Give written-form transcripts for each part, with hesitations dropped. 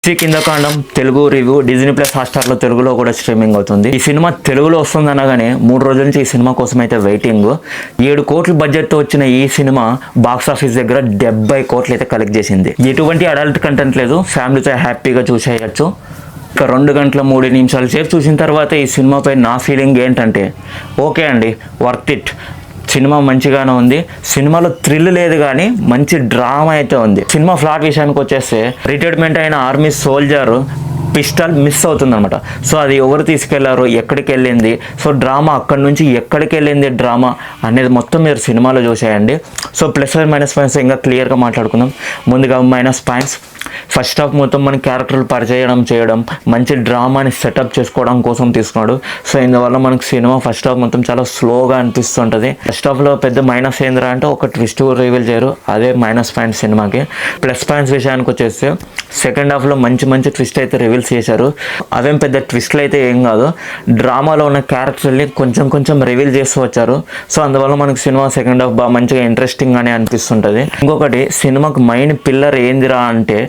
కిందకాండం Telugu review Disney plus హాట్‌స్టార్లో తెలుగులో కూడా streaming అవుతుంది. ఈ సినిమా తెలుగులో వస్తుందనగానే 3 రోజుల నుంచి ఈ సినిమా కోసం అయితే వెయిటింగ్. 7 కోట్ల బడ్జెట్తో వచ్చిన ఈ సినిమా బాక్స్ ఆఫీస్ దగ్గర 70 కోట్లు అయితే కలెక్ట్ చేసింది. ఎటువంటి అడల్ట్ కంటెంట్ లేదు, ఫ్యామిలీతో హ్యాపీగా చూసేయచ్చు. ఇక 2 గంటల 3 నిమిషాల సేపు చూసిన తర్వాత ఈ సినిమాపై నా ఫీలింగ్ ఏంటంటే ఓకే అండి, వర్త్ ఇట్. సినిమా మంచిగానే ఉంది. సినిమాలో థ్రిల్ లేదు కానీ మంచి డ్రామా అయితే ఉంది. సినిమా ఫ్లాట్ విషయానికి వచ్చేస్తే రిటైర్మెంట్ అయిన ఆర్మీ సోల్జర్ పిస్టల్ మిస్ అవుతుందన్నమాట. సో అది ఎవరు తీసుకెళ్లారు, ఎక్కడికి వెళ్ళింది, సో డ్రామా అక్కడి నుంచి ఎక్కడికి వెళ్ళింది డ్రామా అనేది మొత్తం మీరు సినిమాలో చూసేయండి. So plus and minus points ఇంకా క్లియర్గా మాట్లాడుకుందాం. ముందుగా మైనస్ పాయింట్స్, ఫస్ట్ హాఫ్ మొత్తం మన క్యారెక్టర్లు పరిచయం చేయడం, మంచి డ్రామాని సెటప్ చేసుకోవడం కోసం తీసుకున్నాడు. సో ఇందువల్ల మనకు సినిమా ఫస్ట్ హాఫ్ మొత్తం చాలా స్లోగా అనిపిస్తుంటుంది. ఫస్ట్ హాఫ్లో పెద్ద మైనస్ ఏంద్రా అంటే ఒక ట్విస్ట్ రివీల్ చేయరు, అదే మైనస్ పాయింట్ సినిమాకి. ప్లస్ పాయింట్స్ విషయానికి వచ్చేస్తే సెకండ్ హాఫ్లో మంచి ట్విస్ట్ అయితే రివీల్ చేశారు. అవేం పెద్ద ట్విస్ట్లు అయితే ఏం కాదు, డ్రామాలో ఉన్న క్యారెక్టర్ని కొంచెం రివీల్ చేస్తూ వచ్చారు. సో అందువల్ల మనకు సినిమా సెకండ్ హాఫ్ బాగా మంచిగా ఇంట్రెస్టింగ్ అని అనిపిస్తుంటుంది. ఇంకొకటి, సినిమాకు మెయిన్ పిల్లర్ ఏందిరా అంటే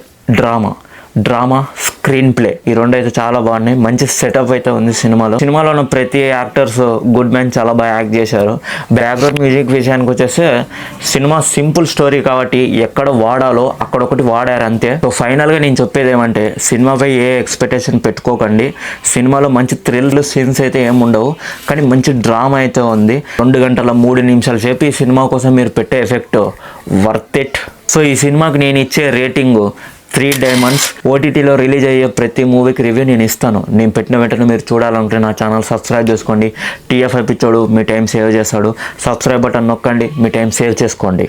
డ్రామా స్క్రీన్ ప్లే, ఈ రెండు అయితే చాలా బాగున్నాయి. మంచి సెటప్ అయితే ఉంది సినిమాలో ఉన్న ప్రతి యాక్టర్స్ గుడ్ మ్యాన్ చాలా బాగా యాక్ట్ చేశారు. బ్యాక్గ్రౌండ్ మ్యూజిక్ విషయానికి వచ్చేస్తే సినిమా సింపుల్ స్టోరీ కాబట్టి ఎక్కడ వాడాలో అక్కడ ఒకటి వాడారు అంతే. సో ఫైనల్గా నేను చెప్పేది ఏమంటే సినిమాపై ఏ ఎక్స్పెక్టేషన్ పెట్టుకోకండి. సినిమాలో మంచి థ్రిల్ సీన్స్ అయితే ఏముండవు, కానీ మంచి డ్రామా అయితే ఉంది. 2 గంటల 3 నిమిషాల సేపు ఈ సినిమా కోసం మీరు పెట్టే ఎఫెక్ట్ వర్త్ ఇట్. సో ఈ సినిమాకి నేను ఇచ్చే రేటింగ్ 3 డైమండ్స్. ఓటీటీలో రిలీజ్ అయ్యే ప్రతి మూవీకి రివ్యూ నేను ఇస్తాను. నేను పెట్టిన వెంటనే మీరు చూడాలనుకుంటే నా ఛానల్ సబ్స్క్రైబ్ చేసుకోండి. టీఎఫ్ఐ పిచ్చోడు మీ టైం సేవ్ చేస్తాడు. సబ్స్క్రైబ్ బటన్ నొక్కండి, మీ టైం సేవ్ చేసుకోండి.